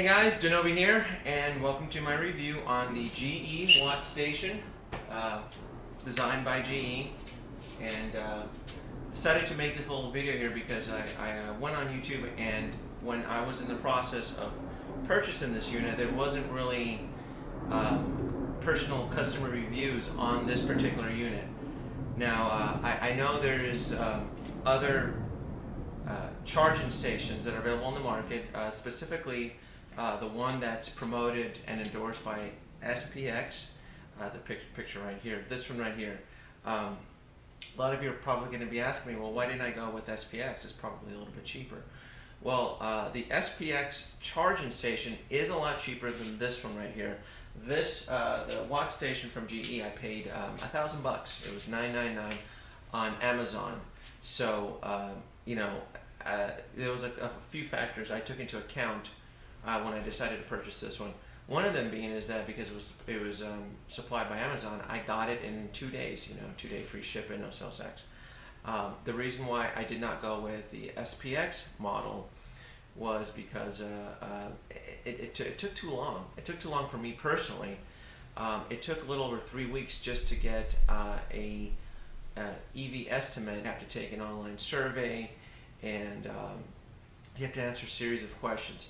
Hey guys, Denobi here, and welcome to my review on the GE Watt Station, designed by GE. And decided to make this little video here because I went on YouTube, and when I was in the process of purchasing this unit, there wasn't really personal customer reviews on this particular unit. Now, I know there is other charging stations that are available on the market, specifically the one that's promoted and endorsed by SPX, the picture right here, this one right here. A lot of you are probably going to be asking me, well, why didn't I go with SPX? It's probably a little bit cheaper. Well, the SPX charging station is a lot cheaper than this one right here. This, the Watt station from GE, I paid $1,000. It was $9.99 on Amazon. So, you know, there was a few factors I took into account when I decided to purchase this one. One of them being is that because it was supplied by Amazon, I got it in 2 days. You know, 2-day free shipping, no sales tax. The reason why I did not go with the SPX model was because it took too long. It took too long for me personally. It took a little over 3 weeks just to get a EV estimate. You have to take an online survey, and you have to answer a series of questions.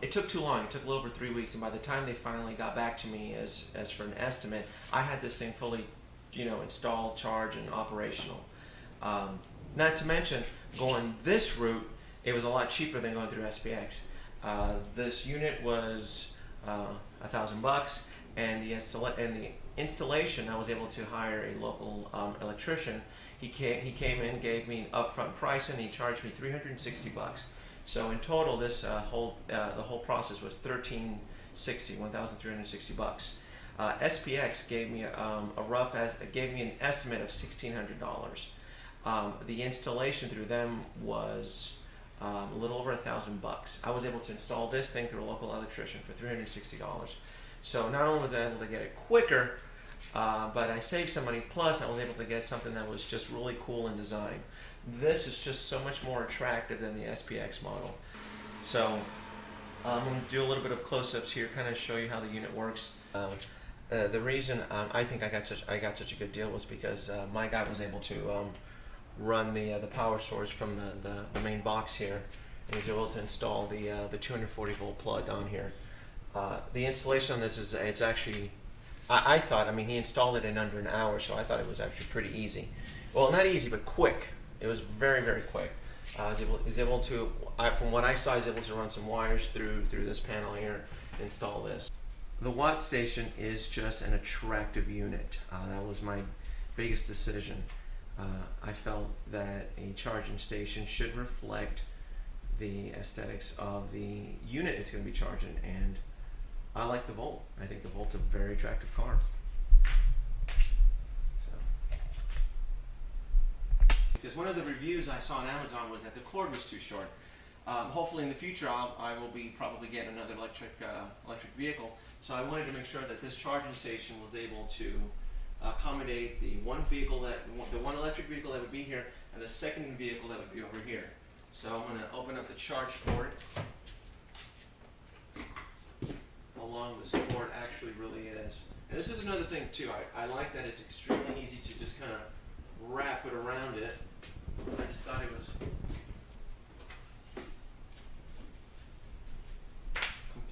It took too long. It took a little over 3 weeks, and by the time they finally got back to me as for an estimate, I had this thing fully, you know, installed, charged, and operational. Not to mention, going this route, it was a lot cheaper than going through SPX. This unit was $1,000, and the installation, I was able to hire a local electrician. He came in, gave me an upfront price, and he charged me $360. So in total, this the whole process was $1,360. SPX gave me gave me an estimate of $1,600. The installation through them was a little over $1,000. I was able to install this thing through a local electrician for $360. So not only was I able to get it quicker, but I saved some money, plus I was able to get something that was just really cool in design. This is just so much more attractive than the SPX model. So I'm going to do a little bit of close-ups here, kind of show you how the unit works. The reason I think I got such a good deal was because my guy was able to run the power source from the main box here, and he was able to install the 240 volt plug on here. The installation on this is, it's actually, I thought, I mean, he installed it in under an hour, so I thought it was actually pretty easy. Well, not easy, but quick. It was very, very quick. He's able to, from what I saw, he's able to run some wires through this panel here, install this. The Watt station is just an attractive unit. That was my biggest decision. I felt that a charging station should reflect the aesthetics of the unit it's going to be charging, and I like the Volt. I think the Volt's a very attractive car. Because one of the reviews I saw on Amazon was that the cord was too short. Hopefully in the future I will be probably getting another electric vehicle, so I wanted to make sure that this charging station was able to accommodate the one electric vehicle that would be here, and the second vehicle that would be over here. So I'm going to open up the charge port. How long this cord actually really is. And this is another thing too. I like that it's extremely easy to just kind of wrap it around it. I just thought it was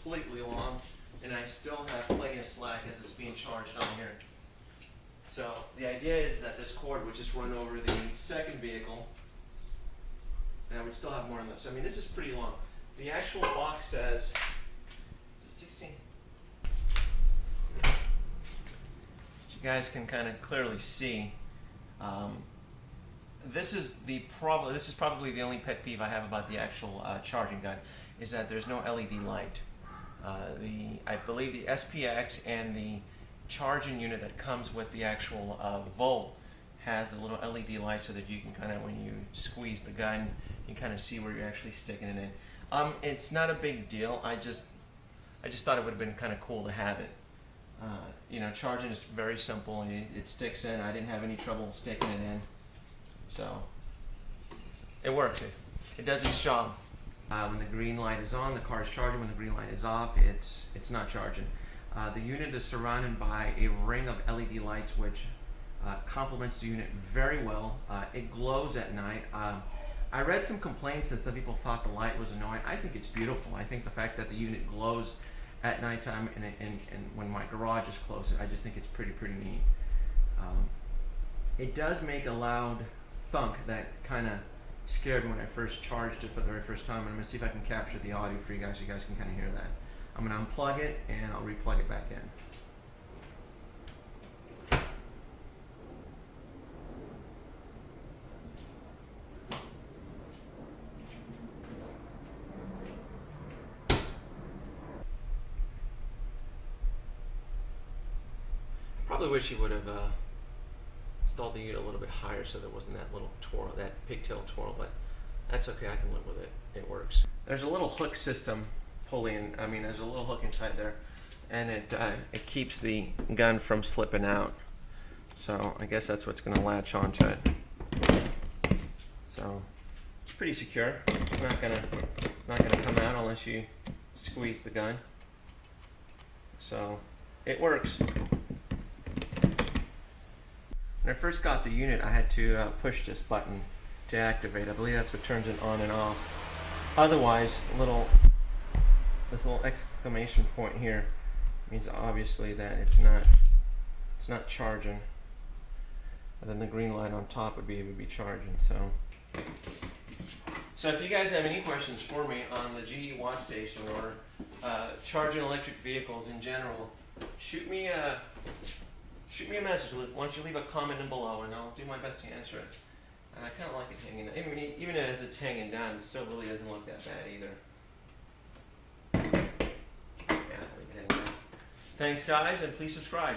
completely long, and I still have plenty of slack as it's being charged on here. So the idea is that this cord would just run over the second vehicle, and I would still have more on this. I mean, this is pretty long. The actual box says it's a 16. As you guys can kind of clearly see, this is probably the only pet peeve I have about the actual charging gun, is that there's no LED light. I believe the SPX and the charging unit that comes with the actual Volt has the little LED light, so that you can kind of, when you squeeze the gun, you can kind of see where you're actually sticking it in. It's not a big deal. I just thought it would have been kind of cool to have it. You know, charging is very simple. It sticks in. I didn't have any trouble sticking it in. So it works. It does its job. When the green light is on, the car is charging. When the green light is off, it's not charging. The unit is surrounded by a ring of LED lights, which complements the unit very well. It glows at night. I read some complaints that some people thought the light was annoying. I think it's beautiful. I think the fact that the unit glows at nighttime and when my garage is closed, I just think it's pretty neat. It does make a loud thunk that kind of scared me when I first charged it for the very first time. I'm going to see if I can capture the audio for you guys so you guys can kind of hear that. I'm going to unplug it and I'll replug it back in. Probably wish he would have installed the unit a little bit higher so there wasn't that little twirl, that pigtail twirl, but that's okay, I can live with it. It works. There's a little hook system pulling, there's a little hook inside there, and it keeps the gun from slipping out. So I guess that's what's going to latch onto it. So it's pretty secure. It's not gonna come out unless you squeeze the gun. So it works. When I first got the unit, I had to push this button to activate. I believe that's what turns it on and off. Otherwise, this little exclamation point here means obviously that it's not charging. And then the green light on top would be charging. So if you guys have any questions for me on the GE Watt Station or charging electric vehicles in general, shoot me a message. Why don't you leave a comment in below, and I'll do my best to answer it. And I kind of like it hanging down. Even as it's hanging down, it still really doesn't look that bad either. Yeah, okay. Thanks, guys, and please subscribe.